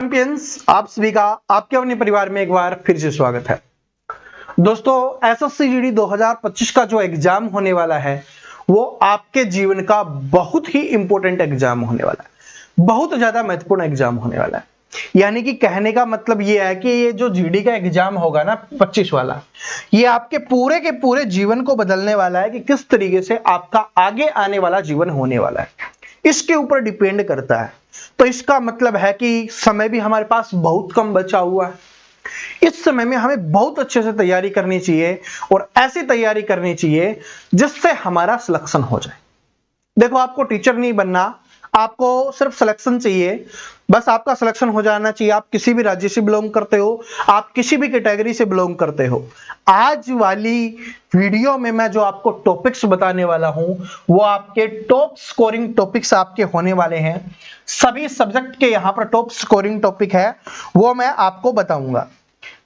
Champions, आप सभी का आपके अपने परिवार में एक बार फिर से स्वागत है। दोस्तों, एसएससी जीडी 2025 का जो एग्जाम होने वाला है वो आपके जीवन का बहुत ही इंपॉर्टेंट एग्जाम होने वाला है, बहुत ज्यादा महत्वपूर्ण एग्जाम होने वाला है। यानी कि कहने का मतलब ये है कि ये जो जीडी का एग्जाम होगा ना 25 वाला, ये आपके पूरे के पूरे जीवन को बदलने वाला है कि किस तरीके से आपका आगे आने वाला जीवन होने वाला है, इसके ऊपर डिपेंड करता है। तो इसका मतलब है कि समय भी हमारे पास बहुत कम बचा हुआ है। इस समय में हमें बहुत अच्छे से तैयारी करनी चाहिए और ऐसी तैयारी करनी चाहिए जिससे हमारा सिलेक्शन हो जाए। देखो, आपको टीचर नहीं बनना, आपको सिर्फ सिलेक्शन चाहिए, बस आपका सिलेक्शन हो जाना चाहिए। आप किसी भी राज्य से बिलोंग करते हो, आप किसी भी कैटेगरी से बिलोंग करते हो। आज वाली वीडियो में मैं जो आपको टॉपिक्स बताने वाला हूं वो आपके टॉप स्कोरिंग टॉपिक्स आपके होने वाले हैं। सभी सब्जेक्ट के यहाँ पर टॉप स्कोरिंग टॉपिक है, वो मैं आपको बताऊंगा।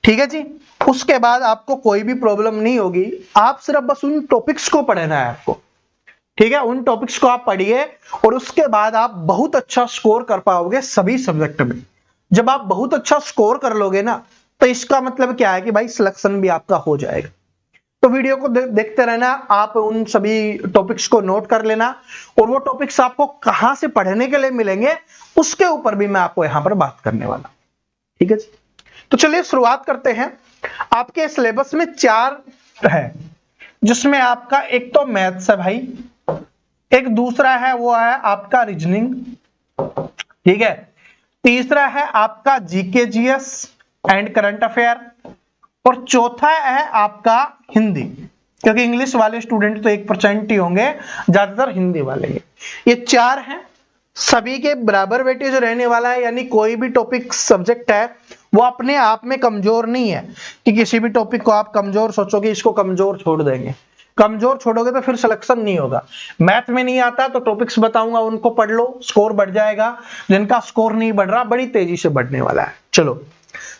ठीक है जी। उसके बाद आपको कोई भी प्रॉब्लम नहीं होगी, आप सिर्फ बस उन टॉपिक्स को पढ़ना है आपको। ठीक है, उन टॉपिक्स को आप पढ़िए और उसके बाद आप बहुत अच्छा स्कोर कर पाओगे सभी सब्जेक्ट में। जब आप बहुत अच्छा स्कोर कर लोगे ना, तो इसका मतलब क्या है कि भाई सिलेक्शन भी आपका हो जाएगा। तो वीडियो को देखते रहना, आप उन सभी टॉपिक्स को नोट कर लेना और वो टॉपिक्स आपको कहां से पढ़ने के लिए मिलेंगे उसके ऊपर भी मैं आपको यहां पर बात करने वाला। ठीक है जी। तो चलिए शुरुआत करते हैं। आपके सिलेबस में 4 है, जिसमें आपका एक तो मैथ्स है भाई, एक दूसरा है वो है आपका रीजनिंग, ठीक है, तीसरा है आपका GK GS and current affair, और चौथा है आपका हिंदी, क्योंकि इंग्लिश वाले स्टूडेंट तो 1% ही होंगे, ज्यादातर हिंदी वाले हैं। ये 4 हैं, सभी के बराबर वेटेज रहने वाला है। यानी कोई भी टॉपिक सब्जेक्ट है वो अपने आप में कमजोर नहीं है कि किसी भी टॉपिक को आप कमजोर सोचोगे, इसको कमजोर छोड़ देंगे। कमजोर छोड़ोगे तो फिर सिलेक्शन नहीं होगा। मैथ में नहीं आता तो टॉपिक्स बताऊंगा, उनको पढ़ लो, स्कोर बढ़ जाएगा। जिनका स्कोर नहीं बढ़ रहा, बड़ी तेजी से बढ़ने वाला है। चलो,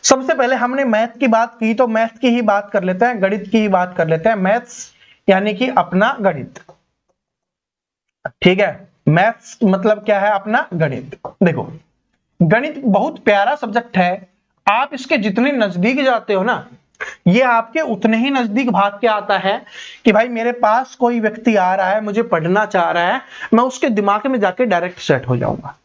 सबसे पहले हमने मैथ की बात की तो मैथ की ही बात कर लेते हैं, गणित की ही बात कर लेते हैं। मैथ्स यानी कि अपना गणित, ठीक है। मैथ्स मतलब क्या है? अपना गणित। देखो, गणित बहुत प्यारा सब्जेक्ट है। आप इसके जितने नजदीक जाते हो ना, ये आपके उतने ही नजदीक भाग के आता है कि भाई मेरे पास कोई व्यक्ति आ रहा है, मुझे पढ़ना चाह रहा है, मैं उसके दिमाग में जाके डायरेक्ट सेट हो जाऊंगा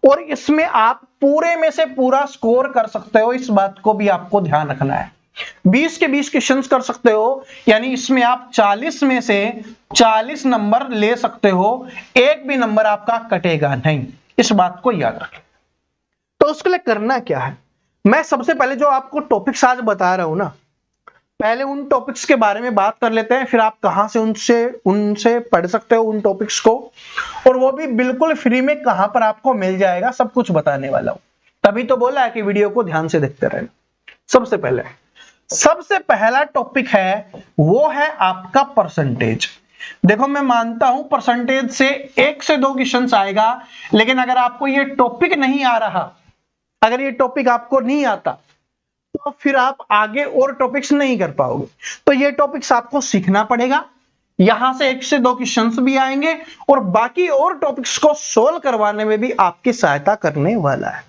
और इसमें आप पूरे में से पूरा स्कोर कर सकते हो। इस बात को भी आपको ध्यान रखना है। 20 के 20 क्वेश्चंस कर सकते हो, यानी इसमें आप 40 में से 40 नंबर ले सकते हो, एक भी नंबर आपका कटेगा नहीं। इस बात को याद रखें। तो उसके लिए करना क्या है, मैं सबसे पहले जो आपको टॉपिक्स आज बता रहा हूं ना, पहले उन टॉपिक्स के बारे में बात कर लेते हैं, फिर आप कहां से उनसे पढ़ सकते हो उन टॉपिक्स को, और वो भी बिल्कुल फ्री में कहां पर आपको मिल जाएगा, सब कुछ बताने वाला हूं। तभी तो बोला है कि वीडियो को ध्यान से देखते रहना। सबसे पहला टॉपिक है वो है आपका परसेंटेज। देखो, मैं मानता हूं परसेंटेज से 1 से 2 क्वेश्चन आएगा, लेकिन अगर आपको ये टॉपिक नहीं आ रहा, अगर ये टॉपिक आपको नहीं आता, तो फिर आप आगे और टॉपिक्स नहीं कर पाओगे। तो ये टॉपिक्स आपको सीखना पड़ेगा। यहां से 1 से 2 क्वेश्चंस भी आएंगे और बाकी और टॉपिक्स को सोल्व करवाने में भी आपकी सहायता करने वाला है।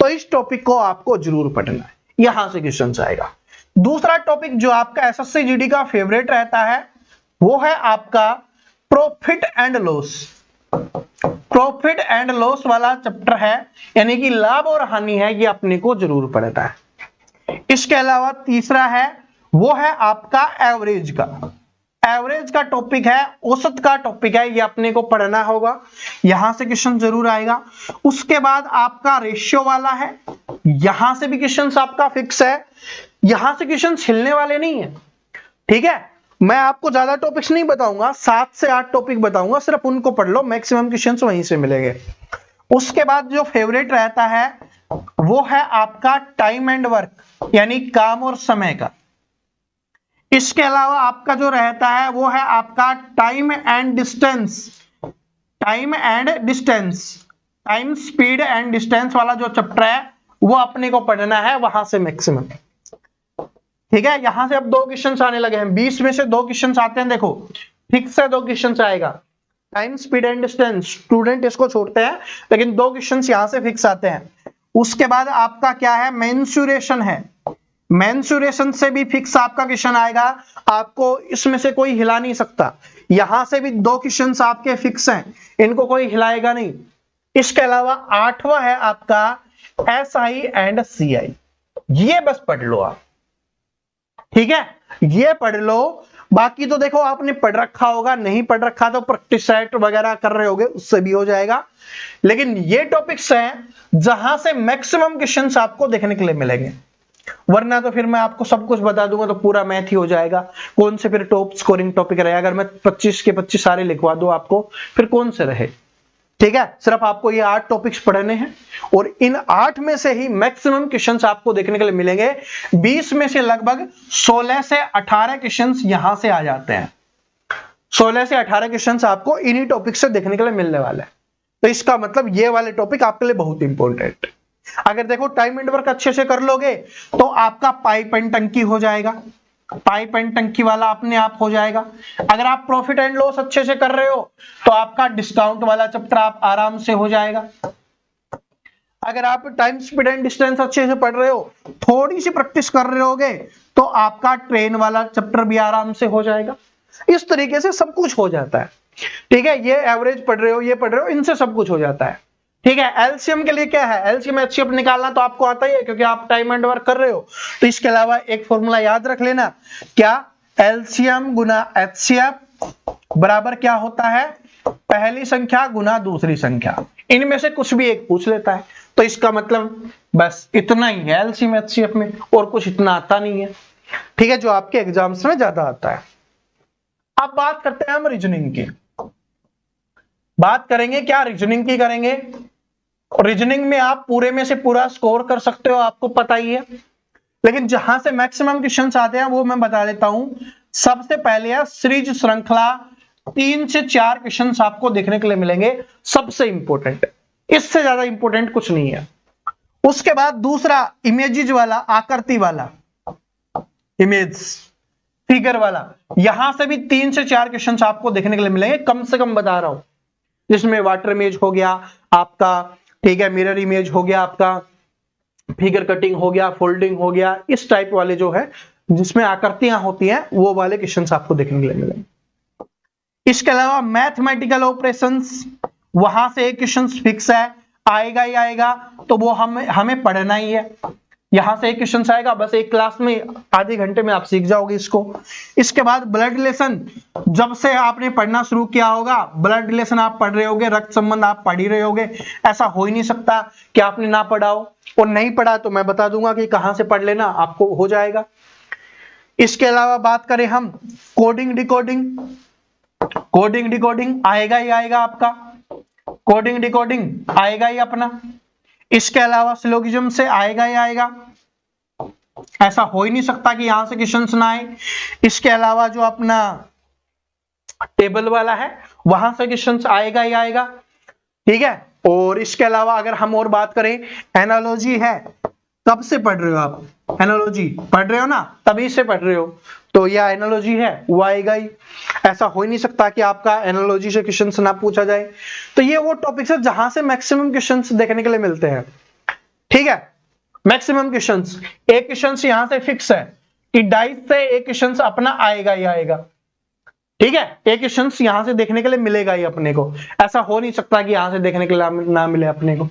तो इस टॉपिक को आपको जरूर पढ़ना है, यहां से क्वेश्चंस आएगा। दूसरा टॉपिक जो आपका एसएससी जीडी का फेवरेट रहता है वो है आपका profit and loss. Profit and loss वाला चैप्टर है, यानी कि लाभ और हानि है, ये अपने को जरूर पढ़ना है। इसके अलावा तीसरा है वो है आपका एवरेज का। एवरेज का टॉपिक है, औसत का टॉपिक है, ये अपने को पढ़ना होगा, यहां से क्वेश्चन जरूर आएगा। उसके बाद आपका रेशियो वाला है, यहां से भी क्वेश्चन आपका फिक्स है, यहां से क्वेश्चन हिलने वाले नहीं है। ठीक है, मैं आपको ज्यादा टॉपिक्स नहीं बताऊंगा, 7 से 8 टॉपिक बताऊंगा, सिर्फ उनको पढ़ लो, मैक्सिमम क्वेश्चंस वहीं से मिलेंगे। उसके बाद जो फेवरेट रहता है वो है आपका टाइम एंड वर्क, यानी काम और समय का। इसके अलावा आपका जो रहता है वो है आपका time and distance. Time and distance, time, speed and distance वाला जो चैप्टर है वो अपने को पढ़ना है, वहां से मैक्सिमम। ठीक है, यहां से अब 2 क्वेश्चन आने लगे हैं, 20 में से 2 क्वेश्चन आते हैं। देखो, ठीक से 2 क्वेश्चन आएगा, time, speed and distance. Student इसको छोड़ते हैं, लेकिन 2 क्वेश्चन यहां से फिक्स आते हैं। उसके बाद आपका क्या है, मेंसुरेशन है। मेंसुरेशन से भी फिक्स आपका क्वेश्चन आएगा, आपको इसमें से कोई हिला नहीं सकता। यहां से भी 2 क्वेश्चंस आपके फिक्स हैं, इनको कोई हिलाएगा नहीं। इसके अलावा 8वां है आपका SI एंड CI, ये बस पढ़ लो आप, ठीक है, ये पढ़ लो। बाकी तो देखो आपने पढ़ रखा होगा, नहीं पढ़ रखा तो प्रैक्टिस सेट वगैरह कर रहे होगे, उससे भी हो जाएगा। लेकिन ये टॉपिक्स हैं जहां से मैक्सिमम क्वेश्चंस आपको देखने के लिए मिलेंगे, वरना तो फिर मैं आपको सब कुछ बता दूंगा तो पूरा मैथ ही हो जाएगा। कौन से फिर टॉप स्कोरिंग टॉपिक रहे, अगर मैं 25 के 25 सारे लिखवा दूं आपको, फिर कौन से रहे। ठीक है, सिर्फ आपको ये 8 टॉपिक्स पढ़ने हैं और इन 8 में से ही मैक्सिमम क्वेश्चंस आपको देखने के लिए मिलेंगे। 20 में से लगभग 16 से 18 क्वेश्चंस यहां से आ जाते हैं। 16 से 18 क्वेश्चंस आपको इन्हीं टॉपिक से देखने के लिए मिलने वाले हैं। तो इसका मतलब ये वाले टॉपिक आपके लिए बहुत इंपॉर्टेंट है। अगर देखो टाइम एंड वर्क अच्छे से कर लोगे तो आपका पाइप एंड टंकी हो जाएगा, पाइप एंड टंकी वाला अपने आप हो जाएगा। अगर आप प्रॉफिट एंड लॉस अच्छे से कर रहे हो तो आपका डिस्काउंट वाला चैप्टर आप आराम से हो जाएगा। अगर आप टाइम स्पीड एंड डिस्टेंस अच्छे से पढ़ रहे हो, थोड़ी सी प्रैक्टिस कर रहे होगे तो आपका ट्रेन वाला चैप्टर भी आराम से हो जाएगा। इस तरीके से सब कुछ हो जाता है। ठीक है, ये एवरेज पढ़ रहे हो, ये पढ़ रहे हो, इनसे सब कुछ हो जाता है। ठीक है, एलसीएम के लिए क्या है, एलसीएम एचसीएफ निकालना तो आपको आता ही है क्योंकि आप टाइम एंड वर्क कर रहे हो। तो इसके अलावा एक फॉर्मूला याद रख लेना, क्या, एलसीएम गुना एचसीएफ बराबर क्या होता है, पहली संख्या गुना दूसरी संख्या। इनमें से कुछ भी एक पूछ लेता है, तो इसका मतलब बस इतना ही है एलसीएम एचसीएफ में, और कुछ इतना आता नहीं है। ठीक है, जो आपके एग्जाम्स में ज्यादा आता है। अब बात करते हैं हम रीजनिंग की। बात करेंगे क्या, रीजनिंग की करेंगे। रीजनिंग में आप पूरे में से पूरा स्कोर कर सकते हो, आपको पता ही है। लेकिन जहां से मैक्सिमम क्वेश्चंस आते हैं वो मैं बता देता हूं। सबसे पहले है सीरीज श्रृंखला, 3 से 4 क्वेश्चंस आपको देखने के लिए मिलेंगे, सबसे इंपॉर्टेंट, इससे ज्यादा इंपॉर्टेंट कुछ नहीं है। उसके बाद दूसरा इमेजेस वाला, आकृति वाला, इमेज फिगर वाला, यहां से भी 3 से 4 क्वेश्चंस आपको देखने के लिए मिलेंगे, कम से कम बता रहा हूं। जिसमें वाटर इमेज हो गया आपका, ठीक है, मिरर इमेज हो गया आपका, फिगर कटिंग हो गया, फोल्डिंग हो गया, इस टाइप वाले जो है जिसमें आकृतियां होती हैं वो वाले क्वेश्चंस आपको देखने के लिए मिलेंगे। इसके अलावा मैथमेटिकल ऑपरेशंस, वहां से एक क्वेश्चन फिक्स है, आएगा ही आएगा, तो वो हमें पढ़ना ही है। यहां से एक क्वेश्चन आएगा, बस एक क्लास में आधे घंटे में आप सीख जाओगे इसको। इसके बाद ब्लड रिलेशन, जब से आपने पढ़ना शुरू किया होगा ब्लड रिलेशन आप पढ़ रहे होगे, रक्त संबंध आप पढ़ ही रहे होगे। ऐसा हो ही नहीं सकता कि आपने ना पढ़ा हो, और नहीं पढ़ा तो मैं बता दूंगा कि कहां से पढ़ लेना, आपको हो जाएगा। इसके अलावा बात करें हम कोडिंग डिकोडिंग, कोडिंग डिकोडिंग आएगा ही आएगा आपका, कोडिंग डिकोडिंग आएगा ही अपना। इसके अलावा सिलोगिज्म से आएगा ही आएगा, ऐसा हो ही नहीं सकता कि यहां से क्वेश्चंस ना आए। इसके अलावा जो अपना टेबल वाला है वहां से क्वेश्चंस आएगा ही आएगा, ठीक है। और इसके अलावा अगर हम और बात करें, एनालॉजी है, कब से पढ़ रहे हो आप, एनालॉजी पढ़ रहे हो ना, तभी से पढ़ रहे हो, तो यह एनालॉजी है वो आएगा ही। ऐसा हो ही नहीं सकता कि आपका एनालॉजी से क्वेश्चंस ना पूछा जाए। तो ये वो टॉपिक्स है जहां से मैक्सिमम क्वेश्चंस देखने के लिए मिलते हैं, ठीक है। मैक्सिमम क्वेश्चंस, एक क्वेश्चन यहां से फिक्स है कि 2.5 से एक क्वेश्चन अपना आएगा ही आएगा, ठीक है। एक क्वेश्चन यहां से देखने के लिए मिलेगा ही अपने को, ऐसा हो नहीं सकता कि यहां से देखने के लिए ना मिले अपने को,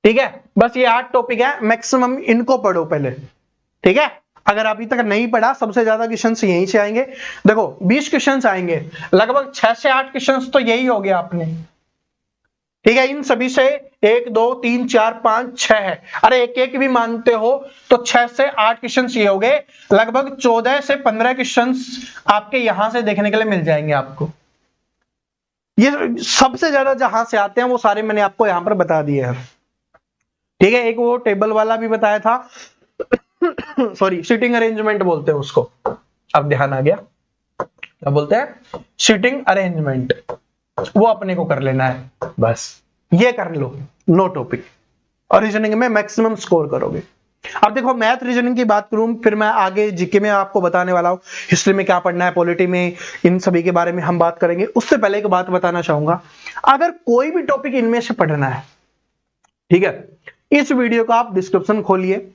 ठीक है। बस ये 8 टॉपिक है, मैक्सिमम इनको पढ़ो पहले, ठीक है। अगर अभी तक नहीं पढ़ा, सबसे ज्यादा क्वेश्चंस यहीं से आएंगे। देखो 20 क्वेश्चंस आएंगे, लगभग 6 से 8 क्वेश्चंस तो यही हो गया आपने, ठीक है। इन सभी से 1 2 3 4 5 6 है, अरे एक एक भी मानते हो तो 6 से 8 क्वेश्चंस ये हो गए, लगभग 14 से 15 क्वेश्चंस आपके यहां से देखने के लिए मिल जाएंगे आपको। ये सबसे ज्यादा जहां से आते हैं वो सारे मैंने आपको यहां पर बता दिए हैं, ठीक है। एक वो टेबल वाला भी बताया था सॉरी, सीटिंग अरेंजमेंट बोलते हैं उसको, अब ध्यान आ गया, क्या बोलते हैं, सीटिंग अरेंजमेंट, वो अपने को कर लेना है, बस ये कर लो, नो टॉपिक। और रीजनिंग में मैक्सिमम स्कोर करोगे। अब देखो मैथ रीजनिंग की बात करूं, फिर मैं आगे जीके में आपको बताने वाला हूं, हिस्ट्री में क्या पढ़ना है, पॉलिटी में, इन सभी के बारे में हम बात करेंगे। उससे पहले एक बात बताना चाहूंगा, अगर कोई भी टॉपिक इनमें से पढ़ना है, ठीक है, इस वीडियो का आप डिस्क्रिप्शन खोलिए,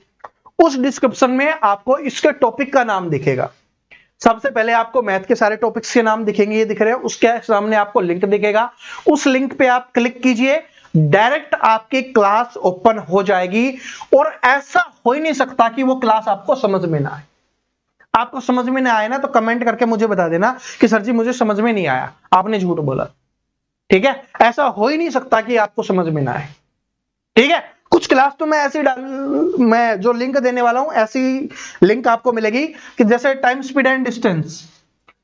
उस डिस्क्रिप्शन में आपको इसके टॉपिक का नाम दिखेगा। सबसे पहले आपको मैथ के सारे टॉपिक्स के नाम दिखेंगे, ये दिख रहे हैं, उसके सामने आपको लिंक दिखेगा, उस लिंक पे आप क्लिक कीजिए, डायरेक्ट आपकी क्लास ओपन हो जाएगी। और ऐसा हो ही नहीं सकता कि वो क्लास आपको समझ में ना आए। आपको समझ में ना आए ना तो कमेंट करके मुझे बता देना कि सर जी मुझे समझ में नहीं आया, आपने झूठ बोला। ठीक है, ऐसा हो ही नहीं सकता कि आपको समझ में ना आए। ठीक है, कुछ क्लास तो मैं ऐसी मैं जो लिंक देने वाला हूं ऐसी लिंक आपको मिलेगी कि जैसे टाइम स्पीड एंड डिस्टेंस,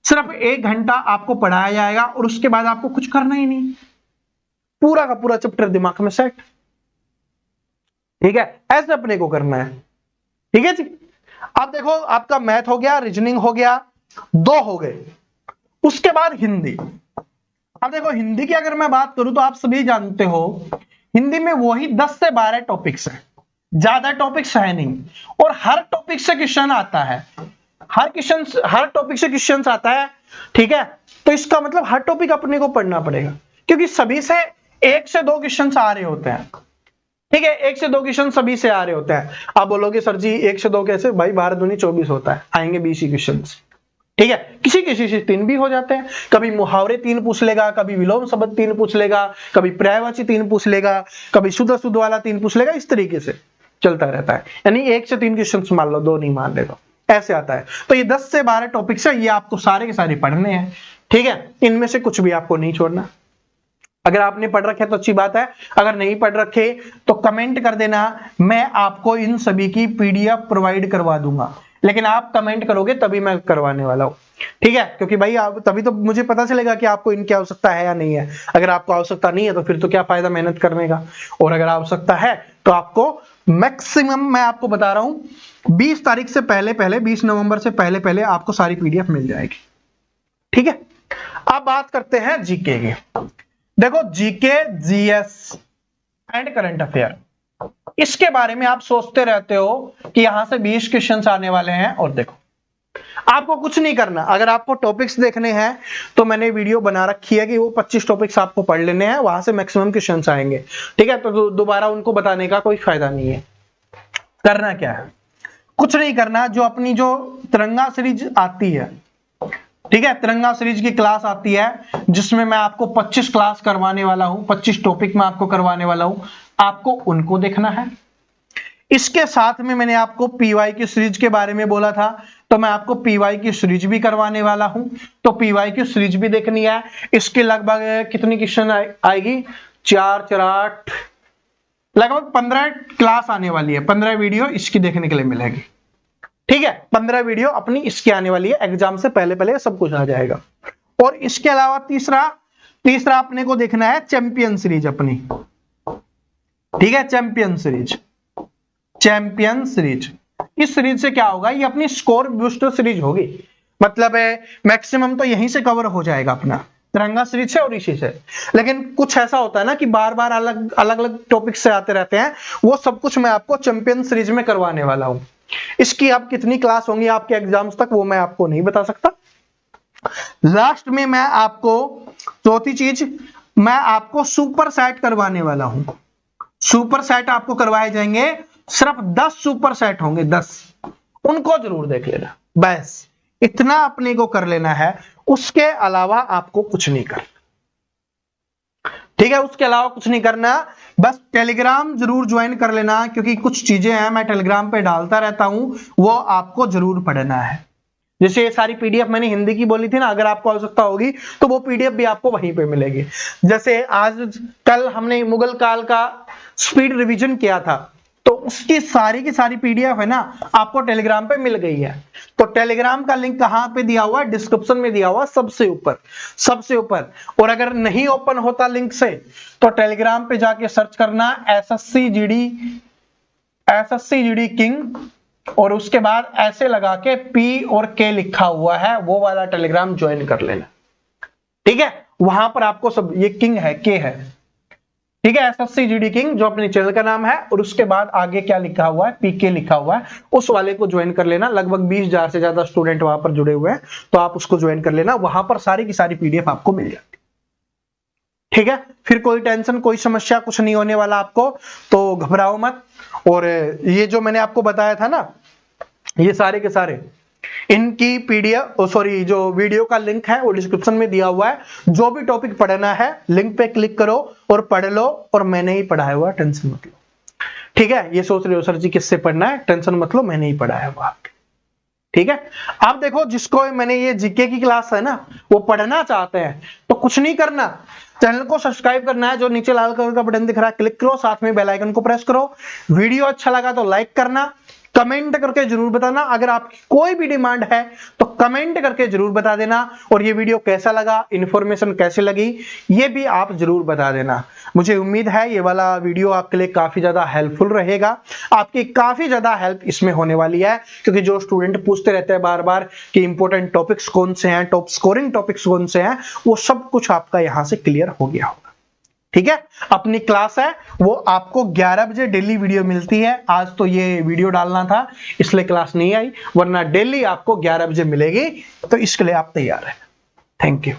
सिर्फ 1 घंटा आपको पढ़ाया जाएगा और उसके बाद आपको कुछ करना ही नहीं, पूरा का पूरा चैप्टर दिमाग में सेट। ठीक है, ऐसे अपने को करना है। ठीक है जी, अब देखो आपका मैथ हो गया, रीजनिंग हो गया, 2 हो गए। उसके बाद हिंदी। अब देखो हिंदी की अगर मैं बात करूं तो आप सभी जानते हो हिंदी में वही 10 से 12 टॉपिक्स हैं, ज्यादा टॉपिक्स है नहीं, और हर टॉपिक से क्वेश्चन आता है, हर टॉपिक से क्वेश्चन आता है। ठीक है, तो इसका मतलब हर टॉपिक अपने को पढ़ना पड़ेगा, क्योंकि सभी से 1 से 2 क्वेश्चन आ रहे होते हैं। ठीक है, 1 से 2 क्वेश्चन सभी से आ रहे होते हैं। आप बोलोगे सर जी 1 से 2 कैसे, भाई 12 दूनी 24 होता है, आएंगे 20 ही क्वेश्चन। ठीक है, किसी किसी से 3 भी हो जाते हैं, कभी मुहावरे 3 पूछ लेगा, कभी विलोम शब्द 3 पूछ लेगा, कभी पर्यायवाची 3 पूछ लेगा, कभी शुद्ध शुद्ध वाला 3 पूछ लेगा, इस तरीके से चलता रहता है। यानी 1 से 3 क्वेश्चन मान लो, 2 नहीं मान ले तो ऐसे आता है। तो ये 10 से 12 टॉपिक्स है, ये आपको सारे के सारे पढ़ने हैं। ठीक है, इनमें से कुछ भी आपको नहीं छोड़ना। अगर आपने पढ़ रखे तो अच्छी बात है, अगर नहीं पढ़ रखे तो कमेंट कर देना, मैं आपको इन सभी की पीडीएफ प्रोवाइड करवा दूंगा। लेकिन आप कमेंट करोगे तभी मैं करवाने वाला हूं। ठीक है, क्योंकि भाई आप तभी तो मुझे पता चलेगा कि आपको इनकी आवश्यकता है या नहीं है। अगर आपको आवश्यकता नहीं है तो फिर तो क्या फायदा मेहनत करने का, और अगर आवश्यकता है तो आपको मैक्सिमम, मैं आपको बता रहा हूं 20 तारीख से पहले 20 नवंबर से पहले आपको सारी पीडीएफ मिल जाएगी। ठीक है, अब बात करते हैं जीके की। देखो GK, GS and current affair, इसके बारे में आप सोचते रहते हो कि यहां से 20 क्वेश्चंस आने वाले हैं, और देखो आपको कुछ नहीं करना। अगर आपको टॉपिक्स देखने हैं तो मैंने वीडियो बना रखी है कि वो 25 टॉपिक्स आपको पढ़ लेने हैं, वहां से मैक्सिमम क्वेश्चंस आएंगे। ठीक है, तो दोबारा उनको बताने का कोई फायदा नहीं है। करना क्या है, कुछ नहीं करना। जो अपनी जो तिरंगा सीरीज आती है, ठीक है, तिरंगा सीरीज की क्लास आती है जिसमें मैं आपको 25 क्लास करवाने वाला हूं, 25 टॉपिक में आपको करवाने वाला हूं, आपको उनको देखना है। इसके साथ में मैंने आपको पीवाई की सीरीज के बारे में बोला था, तो मैं आपको पीवाई की सीरीज भी करवाने वाला हूं, तो पीवाई की सीरीज भी देखनी है। इसके लगभग कितनी क्वेश्चन आएगी, 4 4 8, लगभग 15 क्लास आने वाली है, 15 वीडियो इसकी देखने के लिए मिलेगी। ठीक है, 15 वीडियो अपनी इसकी आने वाली है, एग्जाम से पहले सब कुछ आ जाएगा। और इसके अलावा तीसरा अपने को देखना है चैंपियन सीरीज अपनी। ठीक है, चैंपियन सीरीज, इस सीरीज से क्या होगा, ये अपनी स्कोर बूस्टर सीरीज होगी। मतलब मैक्सिमम तो यहीं से कवर हो जाएगा अपना, तिरंगा सीरीज से और इसी से। लेकिन कुछ ऐसा होता है ना कि बार बार अलग अलग टॉपिक से आते रहते हैं, वो सब कुछ मैं आपको चैंपियन सीरीज में करवाने वाला हूं। इसकी अब कितनी क्लास होंगी आपके एग्जाम्स तक वो मैं आपको नहीं बता सकता। लास्ट में मैं आपको चौथी चीज, मैं आपको सुपर सेट करवाने वाला हूं। सुपर सेट आपको करवाए जाएंगे, सिर्फ 10 सुपर सेट होंगे, 10, उनको जरूर देख लेना। बस इतना अपने को कर लेना है, उसके अलावा आपको कुछ नहीं करना। ठीक है, उसके अलावा कुछ नहीं करना। बस टेलीग्राम जरूर ज्वाइन कर लेना, क्योंकि कुछ चीजें हैं मैं टेलीग्राम पे डालता रहता हूं, वो आपको जरूर पढ़ना है। जैसे ये सारी पीडीएफ मैंने हिंदी की बोली थी ना, अगर आपको आवश्यकता होगी तो वो पीडीएफ भी आपको वहीं पे मिलेगी। जैसे कल हमने मुगल काल का स्पीड रिवीजन किया था, तो उसकी सारी की सारी पीडीएफ है ना आपको टेलीग्राम पे मिल गई है। तो टेलीग्राम का लिंक कहां पे दिया हुआ है, डिस्क्रिप्शन में दिया हुआ, सबसे ऊपर। और अगर नहीं ओपन होता लिंक से तो टेलीग्राम पे जाके सर्च करना एसएससी जीडी किंग, और उसके बाद ऐसे लगा के पी और के लिखा हुआ है, वो वाला टेलीग्राम ज्वाइन कर लेना। ठीक है, वहां पर आपको सब, ये किंग है, के है, ठीक है, एसएससी जीडी किंग जो अपने चैनल का नाम है, और उसके बाद आगे क्या लिखा हुआ है, पीके लिखा हुआ है, उस वाले को ज्वाइन कर लेना। लगभग 20,000 से ज्यादा स्टूडेंट वहां पर जुड़े हुए हैं, तो आप उसको ज्वाइन कर लेना, वहां पर सारी की सारी पीडीएफ आपको मिल जाती है। ठीक है, फिर कोई टेंशन कोई समस्या कुछ नहीं होने वाला आपको, तो घबराओ मत। और ये जो मैंने आपको बताया था ना, ये सारे के सारे इनकी पीडीएफ सॉरी जो वीडियो का लिंक है वो डिस्क्रिप्शन में दिया हुआ है। जो भी टॉपिक पढ़ना है लिंक पे क्लिक करो और पढ़ लो, और मैंने ही पढ़ाया हुआ, टेंशन मत लो। ठीक है, ये सोच रहे हो सर जी किससे पढ़ना है, टेंशन मत लो, मैंने ही पढ़ाया हुआ आपके। ठीक है, आप देखो जिसको मैंने ये जीके की क्लास है ना वो पढ़ना चाहते हैं तो कुछ नहीं करना, चैनल को सब्सक्राइब करना है, जो नीचे लाल कलर का बटन दिख रहा है क्लिक करो, साथ में बेल आइकन को प्रेस करो। वीडियो अच्छा लगा तो लाइक करना, कमेंट करके जरूर बताना, अगर आपकी कोई भी डिमांड है तो कमेंट करके जरूर बता देना। और ये वीडियो कैसा लगा, इन्फॉर्मेशन कैसे लगी, ये भी आप जरूर बता देना। मुझे उम्मीद है ये वाला वीडियो आपके लिए काफी ज्यादा हेल्पफुल रहेगा, आपकी काफी ज्यादा हेल्प इसमें होने वाली है, क्योंकि जो स्टूडेंट पूछते रहते हैं बार बार कि इंपॉर्टेंट टॉपिक्स कौन से हैं, टॉप स्कोरिंग टॉपिक्स कौन से हैं, वो सब कुछ आपका यहां से क्लियर हो गया होगा। ठीक है, अपनी क्लास है वो आपको 11 बजे डेली वीडियो मिलती है। आज तो ये वीडियो डालना था इसलिए क्लास नहीं आई, वरना डेली आपको 11 बजे मिलेगी, तो इसके लिए आप तैयार हैं। Thank you.